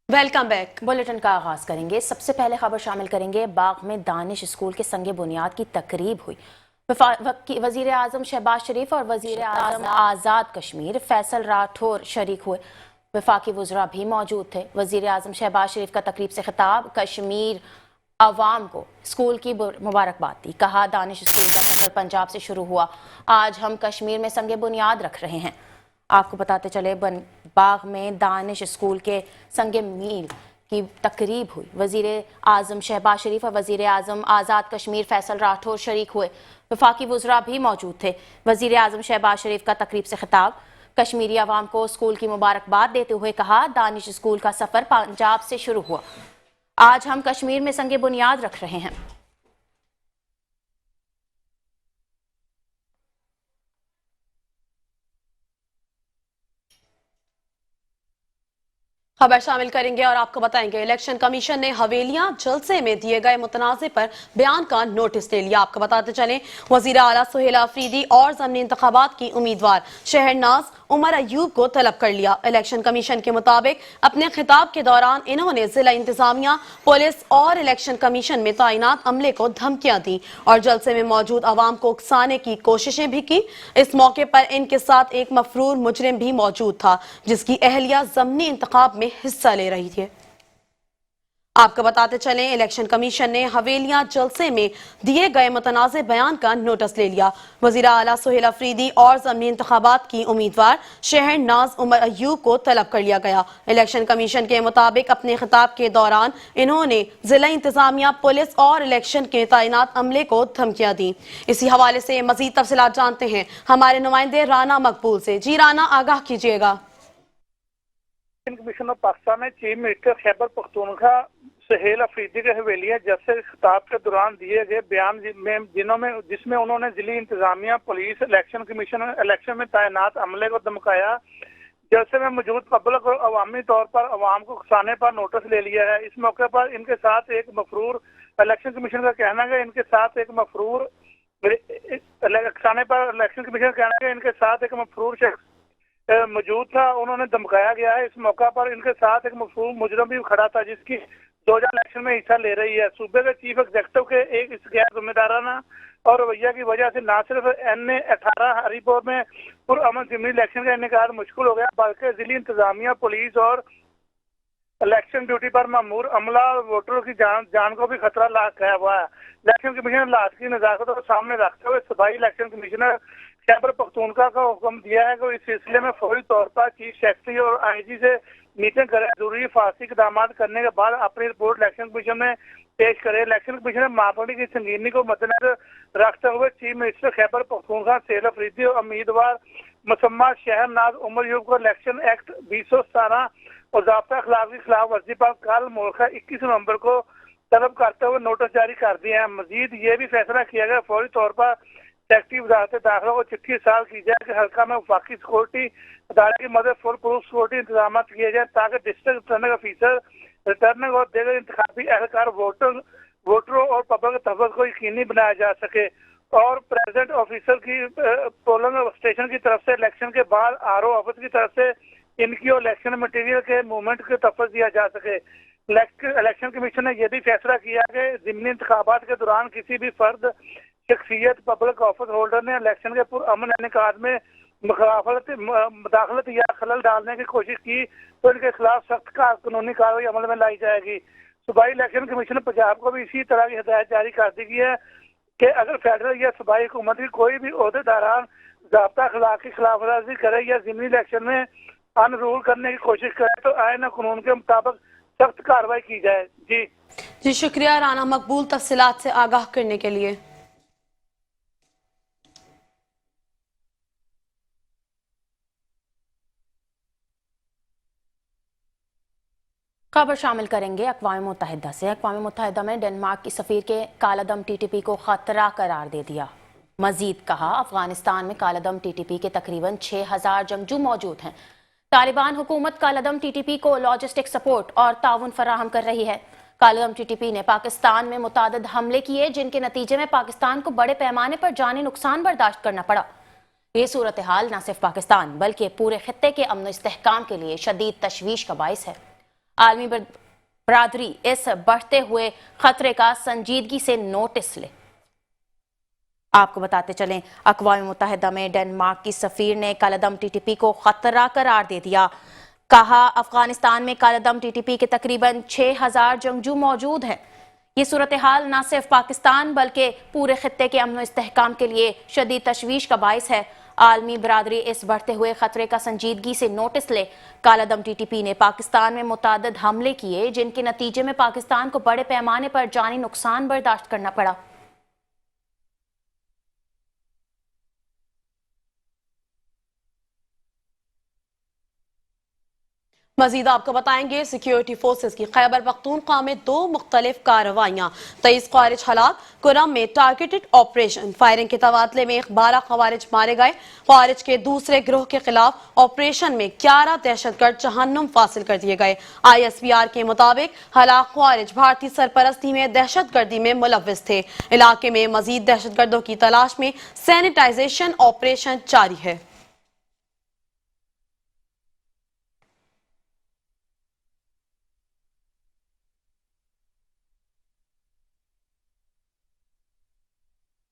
Welcome back. Bulletin का आगाज करेंगे। सबसे पहले खबर शामिल करेंगे। बाग में दानिश स्कूल के संगे बुनियाद की तकरीब हुई। वजीर आजम शहबाज शरीफ और वजीर आजम आज़ाद कश्मीर फैसल राठौर शरीक हुए। वफाकी वज़रा भी मौजूद थे। वजीर आजम शहबाज शरीफ का तकरीब से खिताब कश्मीर अवाम को स्कूल की मुबारकबाद दी। कहा, दानिश स्कूल का सफर पंजाब से शुरू हुआ, आज हम कश्मीर में संगे बुनियाद रख रहे हैं। आपको बताते चले, बाग में दानिश स्कूल के संगे मील की तकरीब हुई। वजीर आजम शहबाज शरीफ और वजीर आजम आज़ाद कश्मीर फैसल राठौर शरीक हुए। वफाकी वज़रा भी मौजूद थे। वजीर आजम शहबाज शरीफ का तकरीब से खिताब कश्मीरी अवाम को स्कूल की मुबारकबाद देते हुए कहा, दानिश स्कूल का सफर पंजाब से शुरू हुआ, आज हम कश्मीर में संगे बुनियाद रख रहे हैं। खबर शामिल करेंगे और आपको बताएंगे, इलेक्शन कमीशन ने हवेलियां जलसे में दिए गए मुतनाज़े पर बयान का नोटिस ले लिया। आपको बताते चलें, वजीर आला सुहेल अफरीदी और ज़मीनी इंतखाबात की उम्मीदवार शहरनाज उमर अयूब को तलब कर लिया। इलेक्शन कमीशन के मुताबिक अपने खिताब के दौरान इन्होंने जिला इंतजामिया, पुलिस और इलेक्शन कमीशन में तैनात अमले को धमकियां दी और जलसे में मौजूद अवाम को उकसाने की कोशिशें भी की। इस मौके पर इनके साथ एक मफरूर मुजरिम भी मौजूद था, जिसकी अहलिया ज़मीनी इंतखाब में हिस्सा ले रही थी। आपको बताते चलें, इलेक्शन कमीशन ने हवेलियां जलसे में दिए गए मुतनाज़े बयान का नोटिस ले लिया। वज़ीर आला सुहेल अफरीदी और ज़मीनी इंतखाबात की उम्मीदवार शहरनाज उमर अयूब को तलब कर लिया गया। इलेक्शन कमीशन के मुताबिक अपने खिताब के दौरान इन्होंने जिला इंतजामिया, पुलिस और इलेक्शन के तैनात अमले को धमकियां दी। इसी हवाले से मजीद तफसीलात जानते हैं हमारे नुमाइंदे राना मकबूल से। जी राना, आगाह कीजिएगा। कमीशन ऑफ पाकिस्तान ने चीफ मिनिस्टर खैबर पख्तूनख्वा सुहेल अफरीदी के हवेलियां जलसे खिताब के दौरान दिए गए बयान जिसमें उन्होंने जिली इंतजामिया, पुलिस, इलेक्शन कमीशन, इलेक्शन में तैनात अमले को धमकाया। जलसे में मौजूद पब्लिक और अवामी तौर पर अवाम को उकसाने पर नोटिस ले लिया है। इस मौके पर इनके साथ एक मफरूर, इलेक्शन कमीशन का कहना है इनके साथ एक मफरूर उकसाने पर इलेक्शन कमीशन का कहना है इनके साथ एक मफरूर शख्स मौजूद था, उन्होंने धमकाया गया है। इस मौका पर इनके साथ एक मफरूर मुजरम भी खड़ा था, जिसकी 2000 इलेक्शन में हिस्सा ले रही है। सूबे के चीफ एग्जीक्यूटिव के एक इस गैर जिम्मेदाराना और रवैया की वजह से न सिर्फ NA-18 हरीपुर में पुरअमन ज़मीनी इलेक्शन का इनेकाद मुश्किल हो गया, बल्कि जिली इंतजामिया, पुलिस और इलेक्शन ड्यूटी पर मामूर अमला और वोटरों की जान को भी खतरा लाक गया हुआ है। इलेक्शन कमीशन ने हालात की नजाकत को सामने रखते हुए सूबाई इलेक्शन कमिश्नर खैबर पख्तूनख्वा का हुक्म दिया है कि इस सिलसिले में फौरी तौर पर चीफ सेक्रेटरी और IG से मीटिंग करें। जरूरी फारसी इकदाम करने के बाद अपनी रिपोर्ट इलेक्शन कमीशन में पेश करे। इलेक्शन कमीशन ने मापदंड की संगीनी को मद्देनजर रखते हुए चीफ मिनिस्टर खैबर पख्तूनख्वा सुहेल अफरीदी और उम्मीदवार मुसम्मा शहरनाज उमर अयूब को इलेक्शन एक्ट 2017 और ज़ाब्ता खिलाफ की खिलाफ वर्जी पर कल मोरखा 21 नवंबर को तलब करते हुए नोटिस जारी कर दिए हैं। मजीद ये भी फैसला किया गया फौरी तौर पर सेक्रेटरी वजारत दाखिला को चिट्ठी इरसाल की जाए कि हल्का में वफाकी सिक्योरिटी अदारे की मदद फुल प्रूफ सिक्योरिटी इंतजाम किए जाए, ताकि डिस्ट्रिक्ट रिटर्निंग ऑफिसर, रिटर्निंग और दीगर इंतखाबी एहलकार वोटरों और पब्लिक के तहफ़्फ़ुज़ को यकीनी बनाया जा सके और प्रेसिडेंट ऑफिसर की पोलिंग स्टेशन की तरफ से इलेक्शन के बाद RO ऑफिस की तरफ से इनकी और इलेक्शन मटेरियल के मूवमेंट के तहफ़्फ़ुज़ दिया जा सके। इलेक्शन कमीशन ने यह भी फैसला किया कि ज़मीनी इंतखाबात के दौरान किसी भी फर्द, शख्सियत, पब्लिक ऑफिस होल्डर ने इलेक्शन के पुरअमन इनेकाद में मुदाखलत या खलल डालने की कोशिश की तो इनके खिलाफ सख्त कानूनी कार्रवाई अमल में लाई जाएगी। सूबाई इलेक्शन कमीशन पंजाब को भी इसी तरह की हिदायत जारी कर दी गई है कि अगर फेडरल या सूबाई हुकूमत की कोई भी ओहदेदारान ज़ाब्ता अखलाक की खिलाफ वर्जी करे या ज़मीनी इलेक्शन में अनरूल करने की कोशिश करे तो आईन और कानून के मुताबिक सख्त कार्रवाई की जाए। जी शुक्रिया राना मकबूल तफसीलात से आगाह करने के लिए। खबर शामिल करेंगे अक़वाम मुत्तहिदा से। अक़वाम मुत्तहिदा में डेनमार्क की सफ़ीर के कालादम TTP को खतरा करार दे दिया। मजीद कहा, अफगानिस्तान में कालादम TTP के तकरीबन 6000 जंगजू मौजूद हैं। तालिबान हुकूमत कालादम TTP को लॉजिस्टिक सपोर्ट और ताउन फराहम कर रही है। कालादम TTP ने पाकिस्तान में मुतादिद हमले किए, जिनके नतीजे में पाकिस्तान को बड़े पैमाने पर जानी नुकसान बर्दाश्त करना पड़ा। ये सूरत हाल न सिर्फ पाकिस्तान बल्कि पूरे खित्ते के अमन इस्तेहकाम के लिए शदीद तशवीश का बाइस है। عالمی برادری اس بڑھتے ہوئے خطرے کا سنجیدگی سے نوٹس لے۔ آپ کو بتاتے چلیں، اقوام متحدہ میں ڈنمارک کی سفیر نے کالعدم ٹی ٹی پی کو خطرہ قرار دے دیا۔ کہا افغانستان میں کالعدم ٹی ٹی پی کے تقریباً 6000 جنگجو موجود ہیں۔ یہ صورتحال نہ صرف پاکستان بلکہ پورے خطے کے امن و استحکام کے لیے شدید تشویش کا باعث ہے۔ عالمی برادری اس بڑھتے ہوئے خطرے کا سنجیدگی سے نوٹس لے۔ کالعدم ٹی ٹی پی نے پاکستان میں متعدد حملے کیے جن کے نتیجے میں پاکستان کو بڑے پیمانے پر جانی نقصان برداشت کرنا پڑا۔ مزید آپ کو بتائیں گے، سیکیورٹی فورسز کی خیبر پختونخوا میں 2 مختلف کارروائیاں، 23 خوارج ہلاک، کرم میں ٹارگیٹڈ آپریشن، فائرنگ کے تبادلے میں 12 خوارج مارے گئے۔ خوارج کے دوسرے گروہ کے خلاف آپریشن میں 11 دہشت گرد جہنم فاصل کر دیے گئے۔ ISPR کے مطابق ہلاک خوارج بھارتی سرپرستی میں دہشت گردی میں ملوث تھے۔ علاقے میں مزید دہشت گردوں کی تلاش میں سینیٹائزیشن آپریشن جاری ہے۔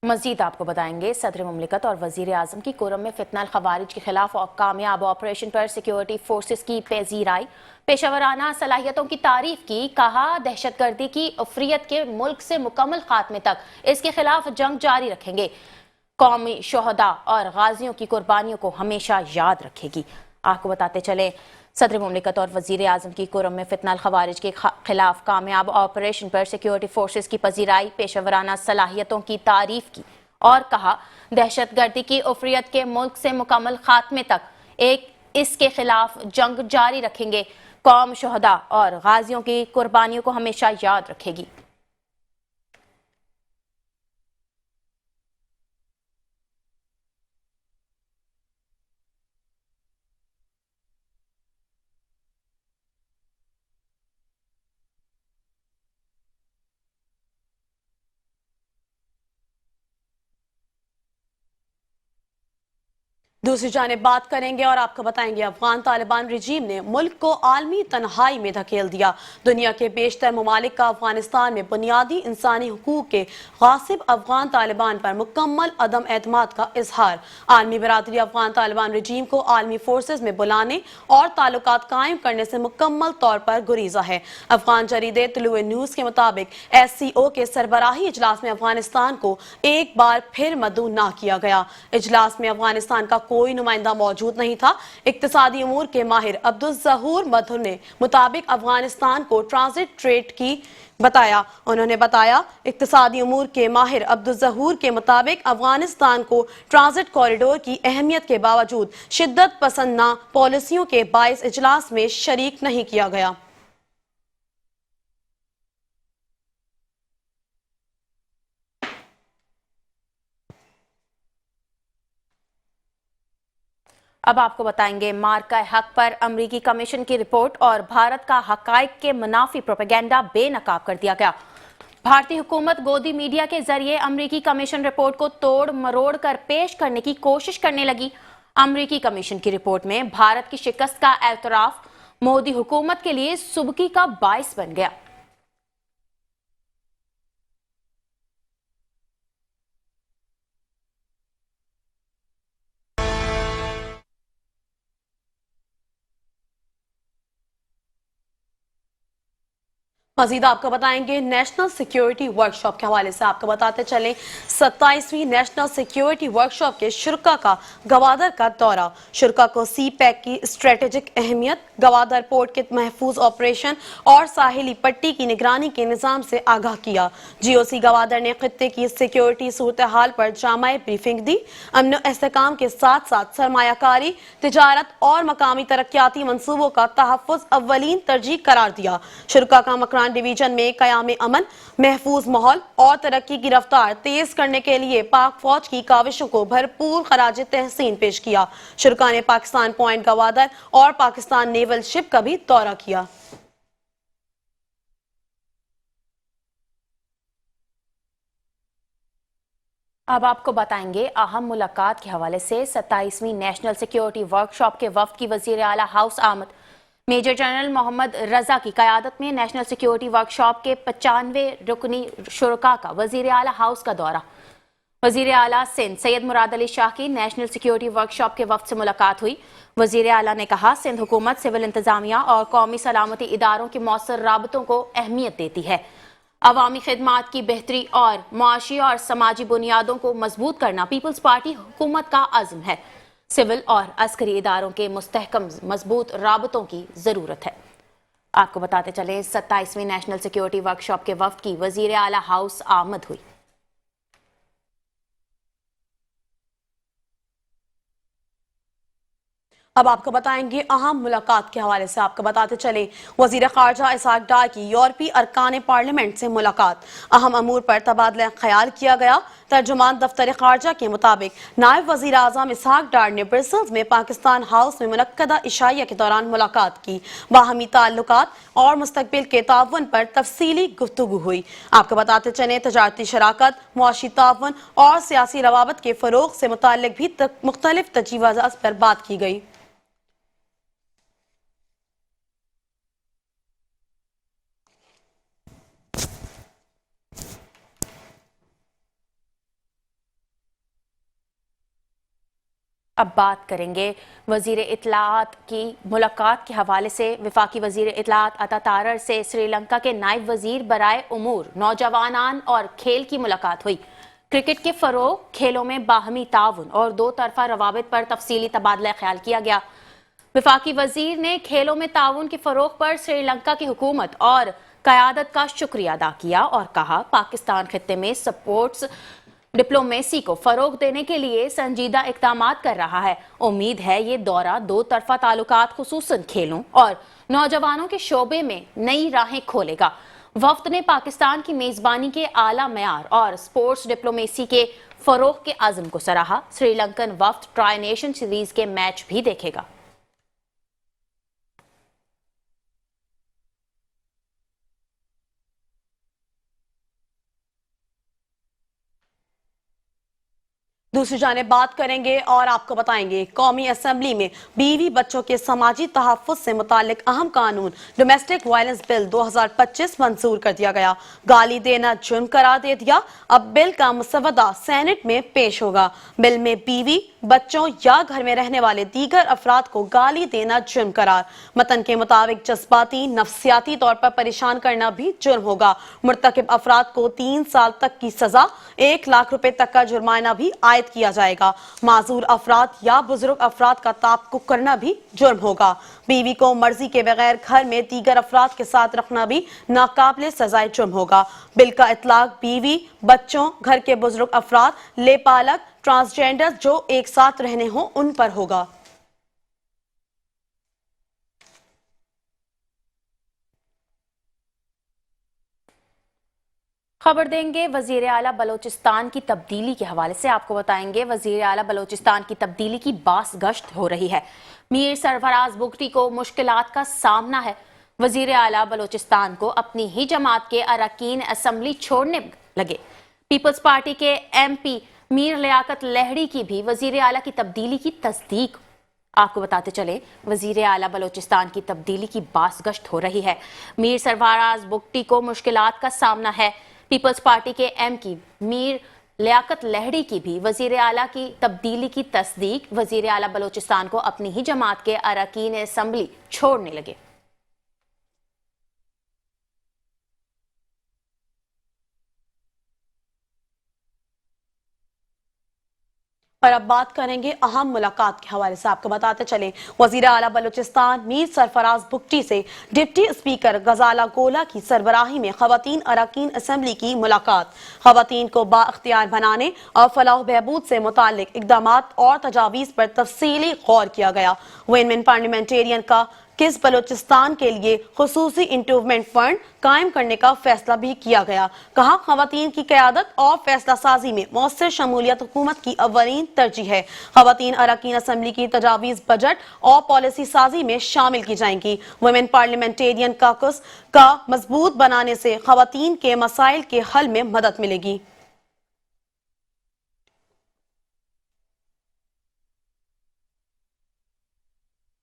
مزید آپ کو بتائیں گے، صدر مملکت اور وزیر اعظم کی کرم میں فتنہ الخوارج کے خلاف کامیاب آپریشن پر سیکیورٹی فورسز کی پذیرائی، پیشہ ورانہ صلاحیتوں کی تعریف کی۔ کہا دہشت گردی کی افریت کے ملک سے مکمل خاتمے تک اس کے خلاف جنگ جاری رکھیں گے۔ قومی شہداء اور غازیوں کی قربانیوں کو ہمیشہ یاد رکھے گی۔ آپ کو بتاتے چلیں، صدر مملکت اور وزیر اعظم کی کرم میں فتنہ الخوارج کے خلاف کامیاب آپریشن پر سیکیورٹی فورسز کی پذیرائی، پیشہ ورانہ صلاحیتوں کی تعریف کی اور کہا دہشت گردی کی افریت کے ملک سے مکمل خاتمے تک اس کے خلاف جنگ جاری رکھیں گے۔ قوم شہداء اور غازیوں کی قربانیوں کو ہمیشہ یاد رکھے گی۔ دوسری جانب بات کریں گے اور آپ کو بتائیں گے، افغان طالبان رجیم نے ملک کو عالمی تنہائی میں دھکیل دیا۔ دنیا کے بیشتر ممالک کا افغانستان میں بنیادی انسانی حقوق کے غاصب افغان طالبان پر مکمل عدم اعتماد کا اظہار۔ عالمی برادری افغان طالبان رجیم کو عالمی فورسز میں بلانے اور تعلقات قائم کرنے سے مکمل طور پر گریزہ ہے۔ افغان جریدے طلوع نیوز کے مطابق SCO کے سربراہی اجلاس میں افغانستان کو ایک بار پھر مدعو نہ کیا گیا۔ اجلاس میں افغانستان کا کوئی نمائندہ موجود نہیں تھا۔ اقتصادی امور کے ماہر عبدالظہور مدھر نے مطابق افغانستان کو ٹرانزٹ ٹریڈ کی بتایا۔ انہوں نے بتایا اقتصادی امور کے ماہر عبدالظہور کے مطابق افغانستان کو ٹرانزٹ کوریڈور کی اہمیت کے باوجود شدت پسندانہ پالیسیوں کے باعث اجلاس میں شریک نہیں کیا گیا۔ اب آپ کو بتائیں گے، مارکہ حق پر امریکی کمیشن کی رپورٹ اور بھارت کا حقائق کے منافی پروپیگنڈا بے نقاب کر دیا گیا۔ بھارتی حکومت گودی میڈیا کے ذریعے امریکی کمیشن رپورٹ کو توڑ مروڑ کر پیش کرنے کی کوشش کرنے لگی۔ امریکی کمیشن کی رپورٹ میں بھارت کی شکست کا اعتراف مودی حکومت کے لیے سبکی کا باعث بن گیا۔ مزید آپ کو بتائیں گے، نیشنل سیکیورٹی ورکشاپ کے حوالے سے آپ کو بتاتے چلیں، 27ویں نیشنل سیکیورٹی ورکشاپ کے شرکا کا گوادر کا دورہ۔ شرکا کو سی پیک کی اسٹریٹجک اہمیت، گوادر پورٹ کے محفوظ آپریشن اور ساحلی پٹی کی نگرانی کے نظام سے آگاہ کیا۔ GOC گوادر نے خطے کی سیکیورٹی صورتحال پر جامع بریفنگ دی۔ امن و استحکام کے ساتھ ساتھ سرمایہ کاری، تجارت اور مقامی ترقیاتی منصوبوں کا تحفظ اولین ترجیح قرار دیا۔ شرکا کا مکران ڈویژن میں قیام امن، محفوظ ماحول اور ترقی کی رفتار تیز کرنے کے لیے پاک فوج کی کاوشوں کو بھرپور خراج تحسین پیش کیا۔ شرکا نے پاکستان پوائنٹ گوادر اور پاکستان نیول شپ کا بھی دورہ کیا۔ اب آپ کو بتائیں گے، اہم ملاقات کے حوالے سے 27ویں نیشنل سیکیورٹی ورکشاپ کے وفد کی وزیر اعلیٰ ہاؤس آمد۔ मेजर जनरल मोहम्मद रजा की क़यादत में नेशनल सिक्योरिटी वर्कशॉप के 95 रुकनी शुरका का वज़ीर आला हाउस का दौरा। वज़ीर आला सिंध सैयद मुराद अली शाह की नेशनल सिक्योरिटी वर्कशॉप के वफ़द से मुलाकात हुई। वज़ीर आला ने कहा, सिंध हुकूमत सिविल इंतज़ामिया और कौमी सलामती इदारों के मौसर राबतों को अहमियत देती है। अवामी खिदमात की बेहतरी और मुआशी और समाजी बुनियादों को मजबूत करना पीपल्स पार्टी हुकूमत का अज़्म है। सिविल और अस्करी इदारों के मुस्तहकम मजबूत राबतों की ज़रूरत है। आपको बताते चले, 27वीं नेशनल सिक्योरिटी वर्कशॉप के वफ़द की वज़ीर आला हाउस आमद हुई। अब आपको बताएंगे अहम मुलाकात के हवाले से। आपको बताते चले, वजीर खारजा इसहाक डार की यूरोपीय अरकान पार्लियामेंट से मुलाकात। अहम अमूर पर तबादला ख्याल किया गया। तर्जुमान दफ्तर खारजा के मुताबिक नायब वजीर आजम इसहाक डार ने ब्रसल्स में पाकिस्तान हाउस में मुनक्कदा इशाइया के दौरान मुलाकात की। बाहमी ताल्लुकात और मुस्तकबिल के ताउन पर तफसीली गुफ्तगू हुई। आपको बताते चले, तजारती शराकत, मुआशी ताउन और सियासी रवाबत के फरोग से मुताल्लिक भी मुख्तलिफ तजवीज़ात पर बात की गई। अब बात करेंगे वज़ीर इत्तलाआत की मुलाकात के हवाले से। वफाकी वज़ीर इत्तलाआत अता तारर से श्रीलंका के नायब वज़ीर बराए उमूर नौजवानान और खेल की मुलाकात हुई। क्रिकेट के फ़रोग़, खेलों में बाहमी ताउन और दो तरफ़ा रवाबित पर तफसीली तबादला ख्याल किया गया। वफाकी वज़ीर ने खेलों में ताउन के फ़रोग़ पर श्रीलंका की हुकूमत और क़यादत का शुक्रिया अदा किया और कहा, पाकिस्तान खित्ते में स्पोर्ट्स डिप्लोमेसी को फरोग देने के लिए संजीदा इक़दामात कर रहा है। उम्मीद है ये दौरा दो तरफा ताल्लुकात, खुसूसन खेलों और नौजवानों के शोबे में नई राहें खोलेगा। वफ्द ने पाकिस्तान की मेज़बानी के आला मयार और स्पोर्ट्स डिप्लोमेसी के फरोग के अज़्म को सराहा। श्रीलंकन वफ्द ट्राई नेशन सीरीज के मैच भी देखेगा। दूसरी जानिब बात करेंगे और आपको बताएंगे, कौमी असम्बली में बीवी बच्चों के समाजी तहफ़्फ़ुज़ से मुताल्लिक अहम कानून डोमेस्टिक वायलेंस बिल 2025 मंजूर कर दिया गया। गाली देना जुर्म करार दे दिया। अब बिल का मसवदा सेनेट में पेश होगा। बिल में बीवी, बच्चों या घर में रहने वाले दीगर अफराद को गाली देना जुर्म करार। मतन के मुताबिक जज्बाती नफ्सियाती तौर पर परेशान करना भी जुर्म होगा। मुर्तकिब अफराद को 3 साल तक की सजा, 1 लाख रुपए तक का जुर्माना भी आयद किया जाएगा। माजूर अफराद या बुजुर्ग अफराद का ताक़ुब करना भी जुर्म होगा। बीवी को मर्जी के बगैर घर में दीगर अफराद के साथ रखना भी नाकाबिले सजाए जुर्म होगा। बिल का इतलाक बीवी, बच्चों, घर के बुजुर्ग अफराद, लेपालक, ट्रांसजेंडर जो एक साथ रहने हों उन पर होगा। खबर देंगे वज़ीर आला बलोचिस्तान की तब्दीली के हवाले से। आपको बताएंगे, वज़ीर आला बलोचिस्तान की तब्दीली की बास गश्त हो रही है। मीर सरफराज बुगटी को मुश्किलात का सामना है। वज़ीर आला बलोचिस्तान को अपनी ही जमात के अरकान असम्बली छोड़ने लगे। पीपल्स पार्टी के MP मीर लियाकत लहड़ी की भी वज़ीर आला की तब्दीली की तस्दीक। आपको बताते चले, वज़ीर आला बलोचिस्तान की तब्दीली की बास गश्त हो रही है। मीर सरफराज बुगटी को मुश्किलात का सामना है। पीपल्स पार्टी के MP मीर लियाकत लहड़ी की भी वज़ीर आला की तब्दीली की तस्दीक। वज़ीर आला बलोचिस्तान को अपनी ही जमात के अरकान असम्बली छोड़ने लगे। और अब बात करेंगे अहम मुलाकात के हवाले से। आपको बताते चले, वज़ीर आला बलूचिस्तान मीर सरफराज बुगटी से डिप्टी स्पीकर गजाला गोला की सरबराही में ख़वातीन अरकान असम्बली की मुलाकात। ख़वातीन को बाअख्तियार बनाने और फलाह बहबूद से मुताल्लिक इक़दामात और तजावीज़ पर तफसीली गौर किया गया। वुमेन पार्लियामेंटेरियन का किस बलूचिस्तान के लिए खुसूसी इंप्रूवमेंट फंड कायम करने का फैसला भी किया गया। कहा, ख़वातीन की क़यादत और फैसला साजी में मौसर शमूलियत हुकूमत की अव्वलीन तरजीह है। ख़वातीन अरकान असम्बली की तजावीज़ बजट और पॉलिसी साजी में शामिल की जाएंगी। वुमेन पार्लियामेंटेरियन काकस का मजबूत बनाने से ख़वातीन के मसाइल के हल में मदद मिलेगी।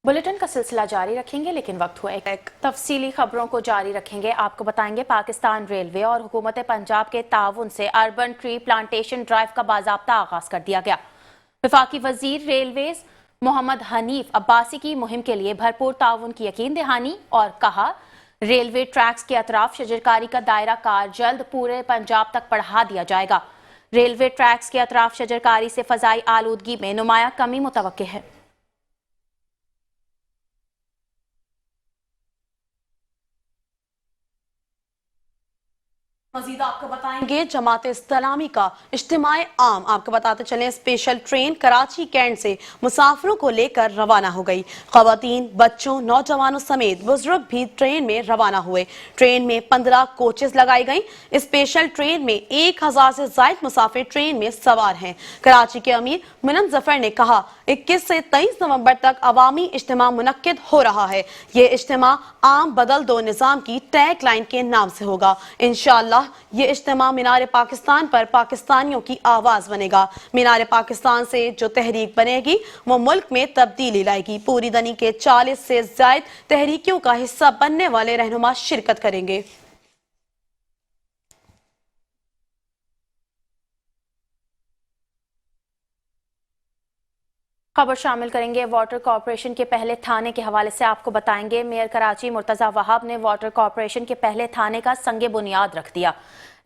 बुलेटिन का सिलसिला जारी रखेंगे, लेकिन वक्त हुआ एक तफसीली खबरों को जारी रखेंगे। आपको बताएंगे पाकिस्तान रेलवे और हुकूमत पंजाब के ताउन से अर्बन ट्री प्लांटेशन ड्राइव का बाज़ाब्ता आगाज कर दिया गया। वफाकी वजीर रेलवेज मोहम्मद हनीफ अब्बासी की मुहिम के लिए भरपूर ताउन की यकीन दहानी और कहा, रेलवे ट्रैक्स के अतराफ शजरकारी का दायरा कार जल्द पूरे पंजाब तक बढ़ा दिया जाएगा। रेलवे ट्रैक्स के अतराफ शजरकारी से फजाई आलूदगी में नुमाया कमी मुतवक्के है। मजीद आपको बताएंगे जमात इस्लामी का इज्तिमाए आम। आपको बताते चलें, स्पेशल ट्रेन कराची कैंट से मुसाफिरों को लेकर रवाना हो गई। खवातीन, बच्चों, नौजवानों समेत बुजुर्ग भी ट्रेन में रवाना हुए। ट्रेन में 15 कोचेस लगाई गई। स्पेशल ट्रेन में 1000 से ज्यादा मुसाफिर ट्रेन में सवार हैं। कराची के अमीर मिनन जफर ने कहा, 21 से 23 नवंबर तक अवामी इज्तिमा मुनक्किद हो रहा है। ये इज्तिमा आम बदल दो निजाम की टैग लाइन के नाम से होगा। इंशाअल्लाह ये इज्तिमा मीनार पाकिस्तान पर पाकिस्तानियों की आवाज बनेगा। मीनार पाकिस्तान से जो तहरीक बनेगी वो मुल्क में तब्दीली लाएगी। पूरी दुनिया के 40 से ज्यादा तहरीकियों का हिस्सा बनने वाले रहनुमा शिरकत करेंगे। खबर शामिल करेंगे वाटर कॉर्पोरेशन के पहले थाने के हवाले से। आपको बताएंगे मेयर कराची मुर्तजा वहाब ने वाटर कॉर्पोरेशन के पहले थाने का संगे बुनियाद रख दिया।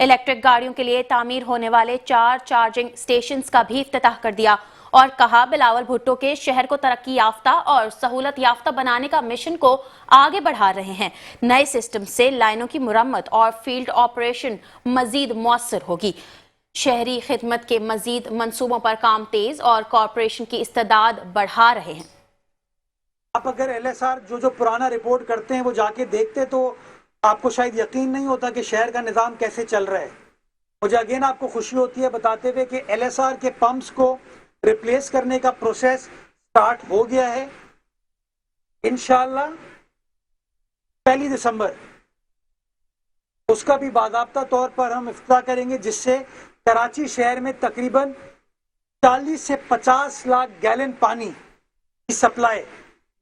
इलेक्ट्रिक गाड़ियों के लिए तामीर होने वाले 4 चार्जिंग स्टेशंस का भी इफ्तिताह कर दिया और कहा, बिलावल भुट्टो के शहर को तरक्की याफ्ता और सहूलत याफ्ता बनाने का मिशन को आगे बढ़ा रहे हैं। नए सिस्टम से लाइनों की मुरम्मत और फील्ड ऑपरेशन मजीद मौसर होगी। शहरी खिदमत के मजीद मंसूबों पर काम तेज और कॉर्पोरेशन की इस्तेदाद बढ़ा रहे हैं। आप अगर LSR जो पुराना रिपोर्ट करते हैं वो जाके देखते तो आपको शायद यकीन नहीं होता कि शहर का निज़ाम कैसे चल रहा है। मुझे अगेन आपको खुशी होती है बताते हुए कि LSR के पंप्स को रिप्लेस करने का प्रोसेस स्टार्ट हो गया है। इंशाअल्लाह 1 दिसंबर उसका भी बाज़ाब्ता तौर पर हम इफ्तिताह करेंगे, जिससे कराची शहर में तकरीबन 40 से 50 लाख गैलन पानी की सप्लाई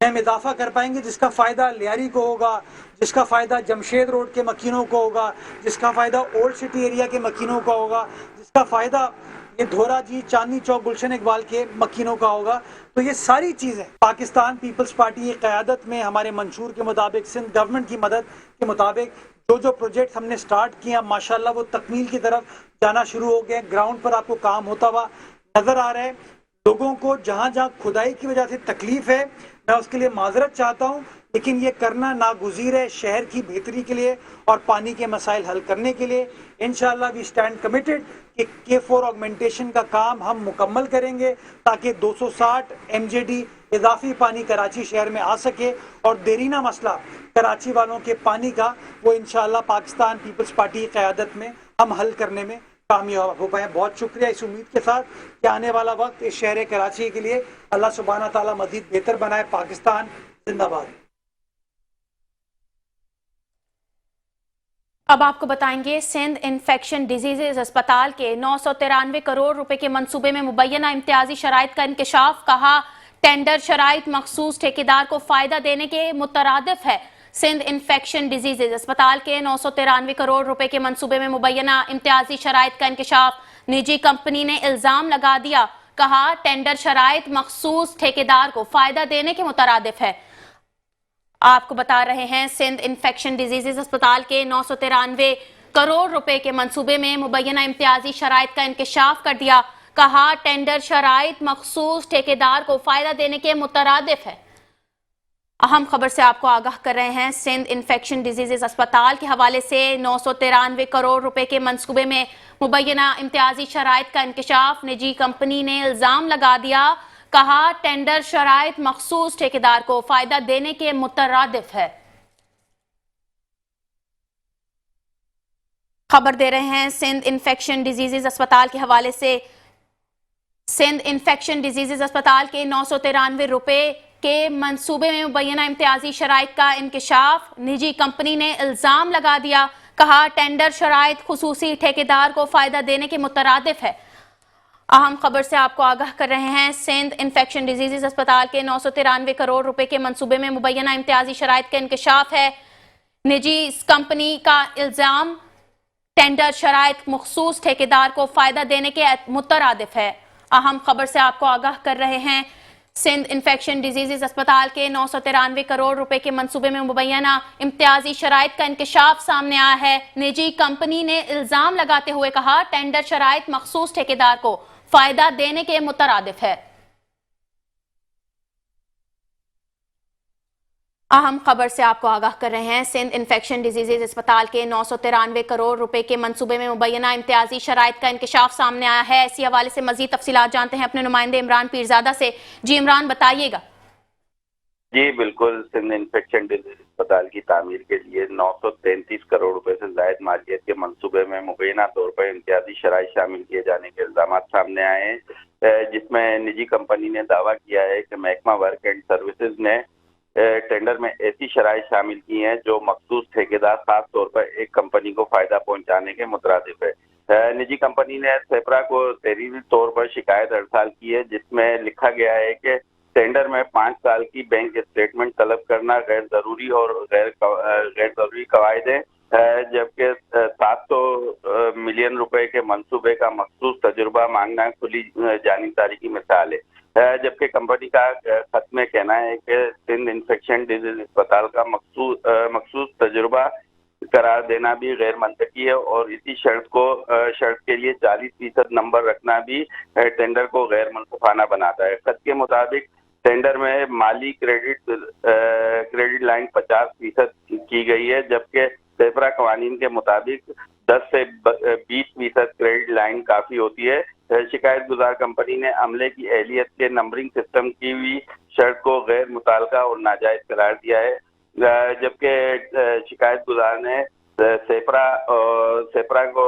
में हम इजाफा कर पाएंगे, जिसका फ़ायदा लियारी को होगा, जिसका फ़ायदा जमशेद रोड के मकीनों को होगा, जिसका फ़ायदा ओल्ड सिटी एरिया के मकीनों का होगा, जिसका फ़ायदा ये धोरा जी, चांदनी चौक, गुलशन इकबाल के मकीनों का होगा। तो ये सारी चीज़ें पाकिस्तान पीपल्स पार्टी की क़यादत में हमारे मंशूर के मुताबिक, सिंध गवर्नमेंट की मदद के मुताबिक जो प्रोजेक्ट हमने स्टार्ट किया माशाल्लाह वो तकमील की तरफ जाना शुरू हो गए। ग्राउंड पर आपको काम होता हुआ नजर आ रहा है। लोगों को जहां जहां खुदाई की वजह से तकलीफ है, मैं उसके लिए माजरत चाहता हूं, लेकिन ये करना नागुज़ीर है शहर की बेहतरी के लिए और पानी के मसाइल हल करने के लिए। इंशाअल्लाह वी स्टैंड कमिटेड कि K4 ऑगमेंटेशन का काम हम मुकम्मल करेंगे ताकि 260 MJD इजाफी पानी कराची शहर में आ सके और देरीना मसला कराची वालों के पानी का वो इंशाअल्लाह पाकिस्तान पीपल्स पार्टी की क़यादत में हम हल करने में कामयाब हो पाए। बहुत शुक्रिया, इस उम्मीद के साथ कि आने वाला वक्त इस शहर कराची के लिए अल्लाह सुब्हाना ताला मज़ीद बेहतर बनाए। पाकिस्तान जिंदाबाद। अब आपको बताएंगे सिंध इन्फेक्शन डिजीजेज अस्पताल के 993 करोड़ रुपए के मंसूबे में मुबैना इम्तियाजी शराइत का इंकशाफ। कहा, टेंडर शराइत मखसूस ठेकेदार को फायदा देने के मुतरादिफ है। सिंध इन्फेक्शन डिजीजेज अस्पताल के 993 करोड़ रुपए के मंसूबे में मुबैना इम्तियाजी शराइत का इंकशाफ निजी कंपनी ने इल्जाम लगा दिया। कहा, टेंडर शराइत मखसूस ठेकेदार को फायदा देने के मुतरादिफ है। आपको बता रहे हैं सिंध इन्फेक्शन डिजीजेज अस्पताल के 993 करोड़ रुपए के मंसूबे में मुबैना इम्तियाजी शराइत का इंकशाफ कर दिया। कहा, टेंडर शराइत मखसूस ठेकेदार को फायदा देने के मुतरादिफ है। अहम खबर से आपको आगाह कर रहे हैं सिंध इन्फेक्शन डिजीजेज अस्पताल के हवाले से 993 करोड़ रुपए के मंसूबे में मुबैना इम्तियाजी शराइत का इंकशाफ निजी कंपनी ने इल्जाम लगा दिया। कहा, टेंडर शराइत मखसूस ठेकेदार को फायदा देने के मुतरादिफ है। खबर दे रहे हैं सिंध इन्फेक्शन डिजीजेज अस्पताल के हवाले से। सिंध इन्फेक्शन डिजीजेज अस्पताल के 993 रुपए के मंसूबे में मुबैना इम्तियाजी शराइत का इंकशाफ निजी कंपनी ने इल्जाम लगा दिया। कहा, टेंडर शराइत खुसूसी ठेकेदार को फायदा देने के मुतरादिफ है। अहम खबर से आपको आगाह कर रहे हैं। सिंध इन्फेक्शन डिजीजेज अस्पताल के 993 करोड़ रुपए के मंसूबे में मुबैना इम्तियाजी शराइत का इंकशाफ है। निजी कंपनी का इल्जाम टेंडर शराइत मखसूस ठेकेदार को फायदा देने के मुतरादिफ है। अहम खबर से आपको आगाह कर रहे हैं। सिंध इन्फेक्शन डिजीजेज अस्पताल के 993 करोड़ रुपए के मंसूबे में मुबैना इम्तियाजी शराइत का इंकशाफ सामने आया है। निजी कंपनी ने इल्जाम लगाते हुए कहा टेंडर शराइत मखसूस ठेकेदार को फायदा देने के मुतरादिफ है। अहम खबर से आपको आगाह कर रहे हैं। सिंध इन्फेक्शन डिजीजेज अस्पताल के 993 करोड़ रुपए के मंसूबे में मुबैना इम्तियाजी शराइत का इंकशाफ सामने आया है। इसी हवाले से मजीद तफसीलात जानते हैं अपने नुमाइंदे इमरान पीरजादा से। जी इमरान, बताइएगा। जी बिल्कुल, सिंध इन्फेक्शन डिजीज अस्पताल की तामीर के लिए 933 करोड़ रुपए से जायद मालियत के मंसूबे में मुबैना तौर पर इम्तियाजी शराइत शामिल किए जाने के इल्जाम सामने आए हैं, जिसमें निजी कंपनी ने दावा किया है कि महकमा वर्क एंड सर्विसेज ने टेंडर में ऐसी शराइत शामिल की हैं जो मखसूस ठेकेदार खास तौर पर एक कंपनी को फायदा पहुंचाने के मुतरादिफ है। निजी कंपनी ने सेपरा को तहरीरी तौर पर शिकायत अरसाल की है, जिसमें लिखा गया है कि टेंडर में 5 साल की बैंक स्टेटमेंट तलब करना गैर जरूरी और गैर जरूरी कवायद है, जबकि 700 मिलियन रुपए के मंसूबे का मखसूस तजुर्बा मांगना खुली जानिबदारी की मिसाल है। जबकि कंपनी का खत में कहना है कि सिंध इन्फेक्शन डिजीज अस्पताल का मखसूस तजुर्बा करार देना भी गैर मंतकी है और इसी शर्त के लिए 40% नंबर रखना भी टेंडर को गैर मुनफाना बनाता है। खत के मुताबिक टेंडर में माली क्रेडिट लाइन 50% की गई है, जबकि सेपरा कवानीन के मुताबिक 10 से 20% क्रेडिट लाइन काफी होती है। शिकायत गुजार कंपनी ने अमले की एहलियत के नंबरिंग सिस्टम की भी शर्त को गैर मुतालका और नाजायज करार दिया है, जबकि शिकायत गुजार ने सेपरा को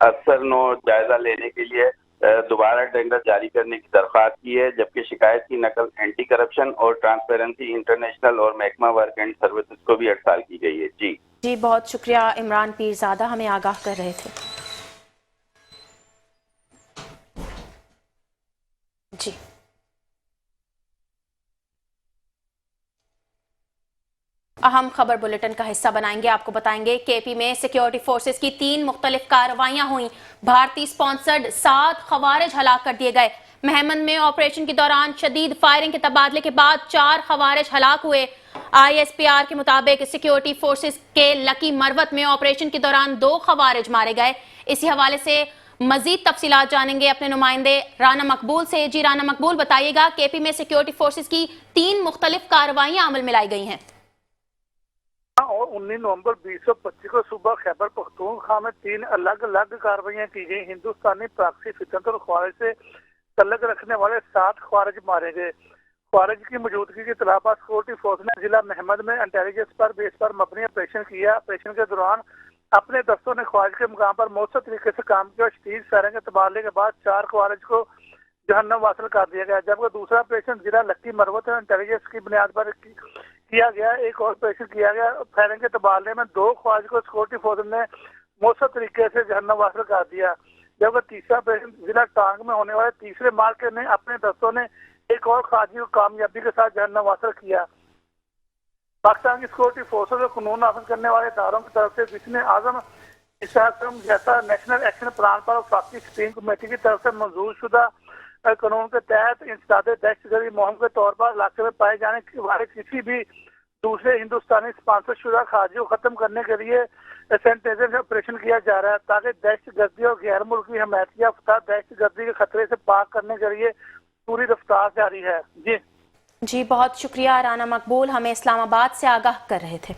अक्सर नो जायजा लेने के लिए दोबारा टेंडर जारी करने की दरख्वास्त की है, जबकि शिकायत की नकल एंटी करप्शन और ट्रांसपेरेंसी इंटरनेशनल और महकमा वर्क एंड सर्विसेज को भी अरसाल की गई है। जी बहुत शुक्रिया इमरान पीरजादा, हमें आगाह कर रहे थे। जी अहम खबर बुलेटिन का हिस्सा बनाएंगे। आपको बताएंगे केपी में सिक्योरिटी फोर्सेस की 3 मुख्तलिफ कार्रवाइयां हुई। भारतीय स्पॉन्सर्ड 7 खवारिज हलाक कर दिए गए। महमद में ऑपरेशन के दौरान शदीद फायरिंग के तबादले के बाद 4 खवारिज हलाक हुए। ISPR के मुताबिक सिक्योरिटी फोर्सेस के लकी मरवत में ऑपरेशन के दौरान 2 खवारिज मारे गए। इसी हवाले से मजीद तफसीलात जानेंगे अपने नुमाइंदे राना मकबूल से। जी राना मकबूल, बताइएगा केपी में सिक्योरिटी फोर्सेस की 3 मुख्तलिफ कार्रवाइयां अमल में लाई गई हैं। और 19 नवंबर 2025 को सुबह खैबर पख्तूनख्वा में 3 अलग अलग कार्रवाइयां की गई। हिंदुस्तानी प्राक्सी फितरत और ख्वारिज से तल्लुक रखने वाले 7 ख्वारिज मारे गए। ख्वारिज की मौजूदगी की इत्तला पर सिक्योरिटी फोर्स ने जिला महमद में इंटेलिजेंस पर बेस पर मबनी ऑपरेशन किया। ऑपरेशन के दौरान अपने दस्तों ने ख्वारिज के मुकाम पर मौसर तरीके से काम किया और शदीद फायरिंग के तबादले के बाद 4 ख्वारिज को जहन्नम वासिल कर दिया गया, जबकि दूसरा ऑपरेशन जिला लक्की मरवत इंटेलिजेंस की बुनियाद पर किया गया। एक और ऑपरेशन किया गया। फायरिंग के तबादले में 2 ख्वारिज को सिक्योरिटी फोर्स ने मौसर तरीके से जहन्नम वासिल कर दिया, जबकि तीसरा ऑपरेशन जिला टांग में होने वाले तीसरे मार्के में अपने दस्तों ने एक और ख्वारिजी को कामयाबी के साथ जहन्नम वासिल किया। पाकिस्तान की सिक्योरिटी फोर्सों को कानून नाफिज करने वाले इदारों की तरफ से विज़न आज़म इस्तेहकाम जैसा नेशनल एक्शन प्लान पर वफाकी स्क्रीनिंग कमेटी की तरफ से मंजूर शुदा कानून के तहत इंसदाद दहशतगर्दी मुहिम के तौर पर इलाके में पाए जाने वाले किसी भी दूसरे हिंदुस्तानी स्पॉन्सर शुदा खारजी को खत्म करने के लिए सैनिटाइजेशन ऑपरेशन किया जा रहा है, ताकि दहशतगर्दी और गैर मुल्की हमायत याफ्ता दहशतगर्दी के खतरे से पाक करने के लिए पूरी रफ्तार जारी है। जी बहुत शुक्रिया राना मकबूल, हमें इस्लामाबाद से आगाह कर रहे थे।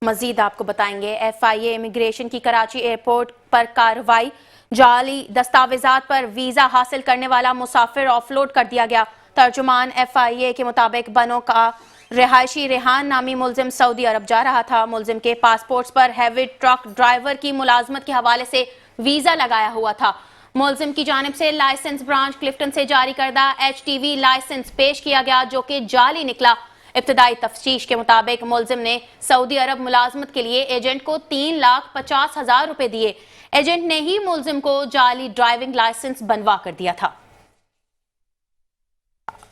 मजीद आपको बताएंगे FIA इमिग्रेशन की कराची एयरपोर्ट पर कार्रवाई। जाली दस्तावेजात पर वीजा हासिल करने वाला मुसाफिर ऑफलोड कर दिया गया। तर्जुमान FIA के मुताबिक बनो का रिहायशी रेहान नामी मुलजिम सऊदी अरब जा रहा था। मुलजिम के पासपोर्ट्स पर हैवी ट्रक ड्राइवर की मुलाजमत के हवाले से वीजा लगाया हुआ था। मुलजिम की जानिब से लाइसेंस ब्रांच क्लिफ्टन से जारी करदा HTV लाइसेंस पेश किया गया जो कि जाली निकला। इब्तदाई तफ्तीश के मुताबिक मुलजिम ने सऊदी अरब मुलाजमत के लिए एजेंट को 3,50,000 रुपए दिए। एजेंट ने ही मुलजिम को जाली ड्राइविंग लाइसेंस बनवा कर दिया था।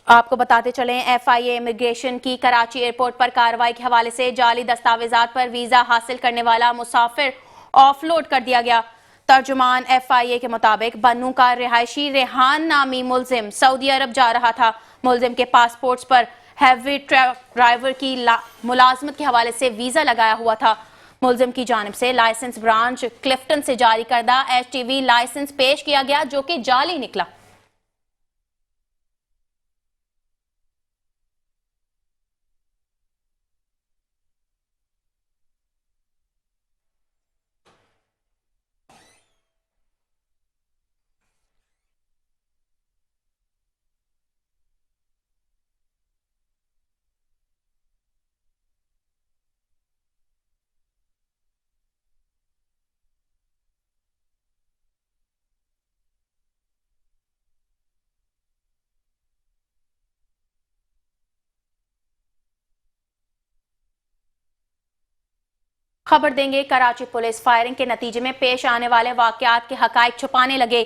आपको बताते चलें, FIA इमिग्रेशन की कराची एयरपोर्ट पर कार्रवाई के हवाले से जाली दस्तावेजात पर वीजा हासिल करने वाला मुसाफिर ऑफलोड कर दिया गया। तर्जुमान FIA के मुताबिक बन्नू का रिहायशी रेहान नामी मुलजिम सऊदी अरब जा रहा था। मुलजिम के पासपोर्ट्स पर हैवी ट्रक ड्राइवर की मुलाजमत के हवाले से वीजा लगाया हुआ था। मुलजिम की जानिब से लाइसेंस ब्रांच क्लिफ्टन से जारी करदा HTV लाइसेंस पेश किया गया जो कि जाली निकला। खबर देंगे, कराची पुलिस फायरिंग के नतीजे में पेश आने वाले वाकयात के हकायक छुपाने लगे।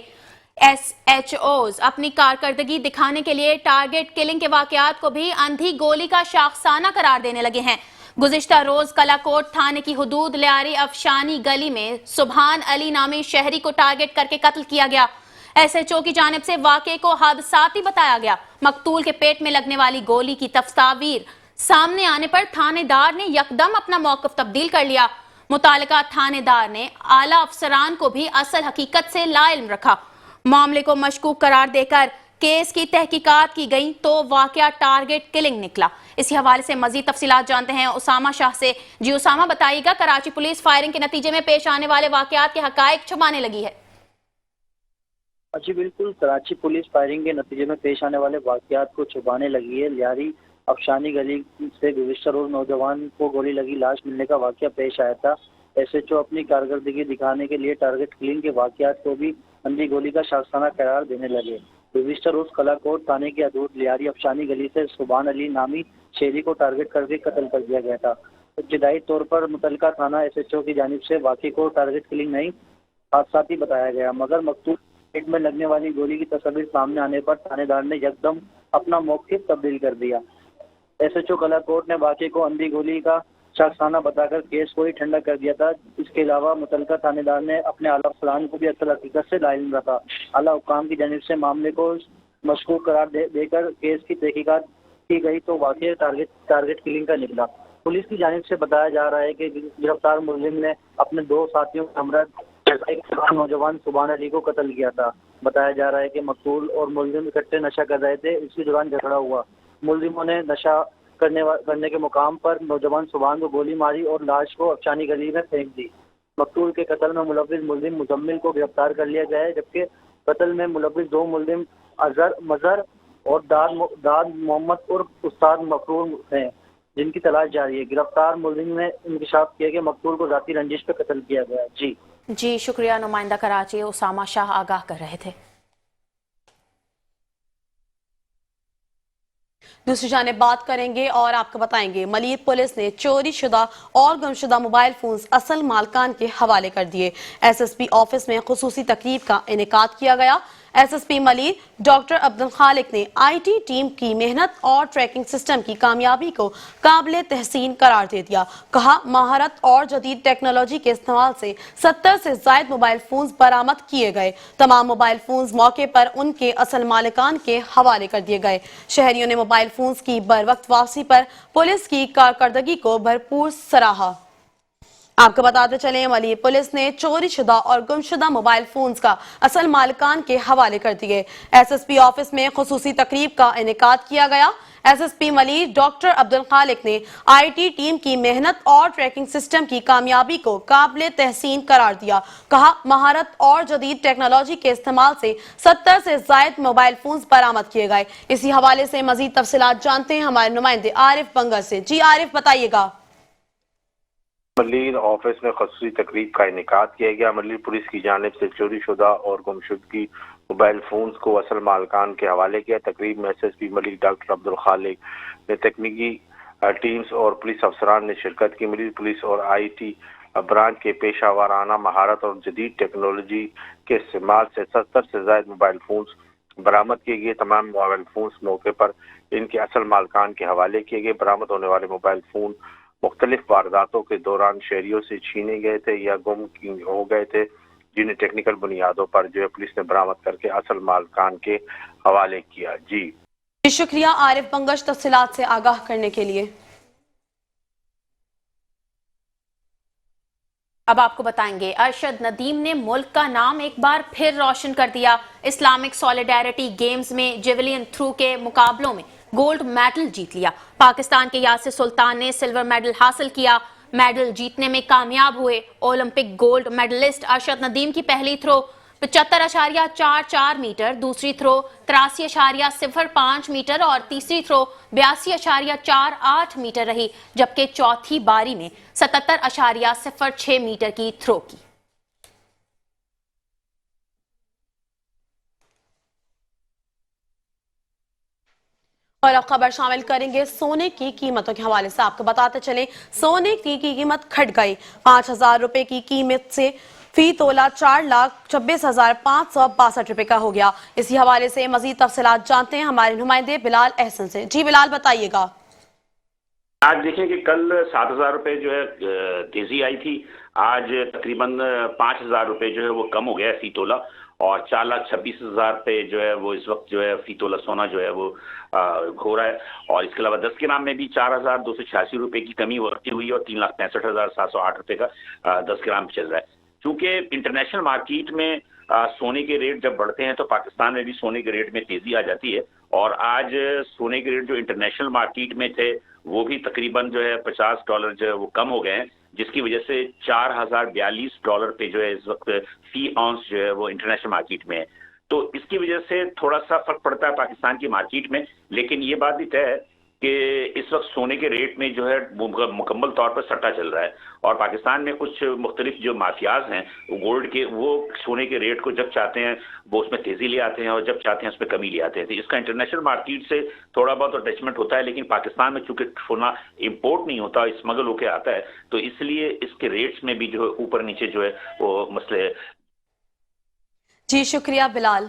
SHOs अपनी कारकर्दगी दिखाने के लिए टारगेट किलिंग के वाकयात को भी अंधी गोली का शाखसाना करार देने लगे हैं। गुज़िश्ता रोज कलाकोट थाने की हुदूद लियारी अफशानी गली में सुभान अली नामी शहरी को टारगेट करके कत्ल किया गया। SHO की जानिब से वाकये को हादसाती बताया गया। मकतूल के पेट में लगने वाली गोली की तस्वीर सामने आने पर थानेदार ने यकदम अपना मौक़िफ़ तब्दील कर लिया। मुतालिका थानेदार ने आला अफसरान को भी असल हकीकत से लाइल्म रखा। मामले को मशकूक करार देकर केस की तहकीकात की गई तो वाकया टारगेट किलिंग निकला। इसी हवाले से मजीद तफसीलात जानते हैं उसामा शाह से। जी उसामा, बताइएगा, कराची पुलिस फायरिंग के नतीजे में पेश आने वाले वाकयात के हकायक छुपाने लगी है। जी बिल्कुल, कराची पुलिस फायरिंग के नतीजे में पेश आने वाले वाकयात को छुपाने लगी है। लियारी अफशानी गली से गुज़िश्ता रोज नौजवान को गोली लगी लाश मिलने का वाकया पेश आया था। SHO अपनी कारकर्दगी दिखाने के लिए टारगेट किलिंग के वाकयात को भी अंधी गोली का शाखसाना करार देने लगे। गुज़िश्ता रोज कलाकोट थाने की हदूद लियारी अफशानी गली से सुभान अली नामी शहरी को टारगेट करके कत्ल कर दिया गया था। इब्तदाई तौर पर मुतल्लिका थाना SHO की जानिब से वाकये को टारगेट किलिंग नहीं हादसाती बताया गया, मगर मकतूल पेट में लगने वाली गोली की तस्वीर सामने आने पर थानेदार ने यकदम अपना मौक़िफ़ तब्दील कर दिया। SHO कलाकोट ने वाकये को अंधी गोली का शाखसाना बताकर केस को ही ठंडा कर दिया था। इसके अलावा मुतल्लिका थानेदार ने अपने आला अफसरान को भी असल हकीकत से लाइल्म रखा। आला हुक्काम की जानिब से मामले को मशकूक करार देकर केस की तहकीकात की गई तो वाकया टारगेट किलिंग का निकला। पुलिस की जानिब से बताया जा रहा है कि गिरफ्तार मुलजिम ने अपने 2 साथियों के हमरा एक नौजवान सुभान अली को कत्ल किया था। बताया जा रहा है कि मकतूल और मुलजिम इकट्ठे नशा कर रहे थे। इसी दौरान झगड़ा हुआ। मुलजिमों ने नशा करने के मुकाम पर नौजवान सुभान को गोली मारी और लाश को अफशानी गली में फेंक दी। मकतूल के कत्ल में मुलव्विस मुलजिम मुजम्मिल को गिरफ्तार कर लिया गया है, जबकि कत्ल में मुलव्विस 2 मुलजिम अजहर मजहर और दाद मोहम्मद और उस्ताद मकरूर हैं, जिनकी तलाश जारी है। गिरफ्तार मुलजिम ने इंकशाफ किया कि मकतूल को जाती रंजिश पर कत्ल किया गया। जी शुक्रिया। नुमाइंदा कराची उसामा शाह आगाह कर रहे थे। दूसरी जानिब बात करेंगे और आपको बताएंगे, मलीर पुलिस ने चोरी शुदा और गुमशुदा मोबाइल फोन्स असल मालकान के हवाले कर दिए। SSP ऑफिस में खुसूसी तकरीब का इनेकाद किया गया। SSP मलीर डॉक्टर अब्दुल खालिक ने IT टीम की मेहनत और ट्रैकिंग सिस्टम की कामयाबी को काबिल तहसीन करार दे दिया। कहा, महारत और जदीद टेक्नोलॉजी के इस्तेमाल से 70 से ज्यादा मोबाइल फोन्स बरामद किए गए। तमाम मोबाइल फोन्स मौके पर उनके असल मालिकान के हवाले कर दिए गए। शहरियों ने मोबाइल फोन्स की बरवक्त वापसी पर पुलिस की कारकर्दगी को भरपूर सराहा। आपको बताते चलें, मलीर पुलिस ने चोरी शुदा और गुमशुदा मोबाइल फोन्स का असल मालिकान के हवाले कर दिए। SSP ऑफिस में खुसूसी तकरीब का इनेकाद किया गया। SSP मलीर डॉक्टर अब्दुल खालिक ने IT टीम की मेहनत और ट्रैकिंग सिस्टम की कामयाबी को काबिल तहसीन करार दिया। कहा, महारत और जदीद टेक्नोलॉजी के इस्तेमाल से 70 से ज्यादा मोबाइल फोन्स बरामद किए गए। इसी हवाले से मजीद तफसीलात जानते हैं हमारे नुमाइंदे आरिफ बंगर से। जी आरिफ, बताइएगा। ملیر آفس میں خصوصی تقریب کا انعقاد کیا گیا۔ ملیر پولیس کی جانب سے چوری شدہ اور گمشدگی موبائل فونز کو اصل مالکان کے حوالے کیا۔ تقریب میں S S P Malir doctor Abdul Khaliq نے تکنیکی ٹیمز اور پولیس افسران نے شرکت کی۔ ملیر پولیس اور آئی ٹی برانچ کے پیشہ ورانہ مہارت اور جدید ٹیکنالوجی کے استعمال سے 70 سے زائد موبائل فونز برآمد کیے گئے۔ تمام موبائل فونز موقع پر ان کے اصل مالکان کے حوالے کیے گئے۔ برآمد ہونے والے موبائل فون مختلف وارداتوں کے دوران شہریوں سے چھینے گئے تھے یا گم ہو گئے تھے، جنہیں ٹیکنیکل بنیادوں پر پولیس نے برآمد کر کے اصل مالکان کے حوالے کیا۔ جی شکریہ عارف بنگش تفصیلات سے آگاہ کرنے کے لیے۔ اب آپ کو بتائیں گے ارشد ندیم نے ملک کا نام ایک بار پھر روشن کر دیا۔ اسلامک سولیڈیرٹی گیمز میں جیولین تھرو کے مقابلوں میں گولڈ میڈل جیت لیا۔ پاکستان کے یاسر سلطان نے سلور میڈل حاصل کیا۔ میڈل جیتنے میں کامیاب ہوئے Olympic gold medallist Arshad Nadeem کی پہلی تھرو 75.44 میٹر، دوسری تھرو 83.05 میٹر اور تیسری تھرو 82.48 میٹر رہی، جبکہ چوتھی باری میں 77.06 میٹر کی تھرو کی۔ اور اب خبر شامل کریں گے سونے کی قیمتوں کے حوالے سے۔ آپ کو بتاتے چلیں سونے کی قیمت کھٹ گئی، 5,000 روپے کی قیمت سے فی تولہ 4,26,562 روپے کا ہو گیا۔ اسی حوالے سے مزید تفصیلات جانتے ہیں ہمارے نمائندے بلال احسن سے۔ جی بلال بتائیے گا۔ آج دیکھیں کہ کل 7,000 روپے جو ہے تیزی آئی تھی، آج تقریباً 5,000 روپے جو ہے وہ کم ہو گیا ہے فی تولہ، اور 4,26,000 روپے جو ہے وہ اس وقت جو ہے فی تولہ سونا جو ہے وہ ہو رہا ہے۔ اور اس کے علاوہ 10 گرام میں بھی 4,286 روپے کی کمی ہوتی ہوئی اور 3,65,708 روپے کا 10 گرام چل رہا ہے۔ چونکہ انٹرنیشنل مارکیٹ میں سونے کے ریٹ جب بڑھتے ہیں تو پاکستان میں بھی سونے کے ریٹ میں تیزی آ جاتی ہے، اور آج سونے کے ریٹ جو انٹرنیشنل مارکیٹ میں تھے وہ بھی تقریباً جو ہے $50 جو ہے وہ کم ہو گئے ہیں، جس کی وجہ سے $4,042 پہ جو ہے اس وقت فی آنس جو ہے وہ انٹرنیشنل مارکیٹ میں ہے۔ تو اس کی وجہ سے تھوڑا سا فرق پڑتا ہے پاکستان کی مارکیٹ میں، لیکن یہ بات بھی طے ہے کہ اس وقت سونے کے ریٹ میں جو ہے مکمل طور پر سٹا چل رہا ہے، اور پاکستان میں کچھ مختلف جو مافیاز ہیں گولڈ کے، وہ سونے کے ریٹ کو جب چاہتے ہیں وہ اس میں تیزی لے آتے ہیں اور جب چاہتے ہیں اس میں کمی لے آتے ہیں۔ اس کا انٹرنیشنل مارکیٹ سے تھوڑا بہت اٹیچمنٹ ہوتا ہے، لیکن پاکستان میں چونکہ سونا امپورٹ نہیں ہوتا، اسمگل ہو کے آتا ہے، تو اس لیے اس کے ریٹس میں بھی جو ہے اوپر نیچے جو ہے وہ مسئلے۔ جی شکریہ بلال۔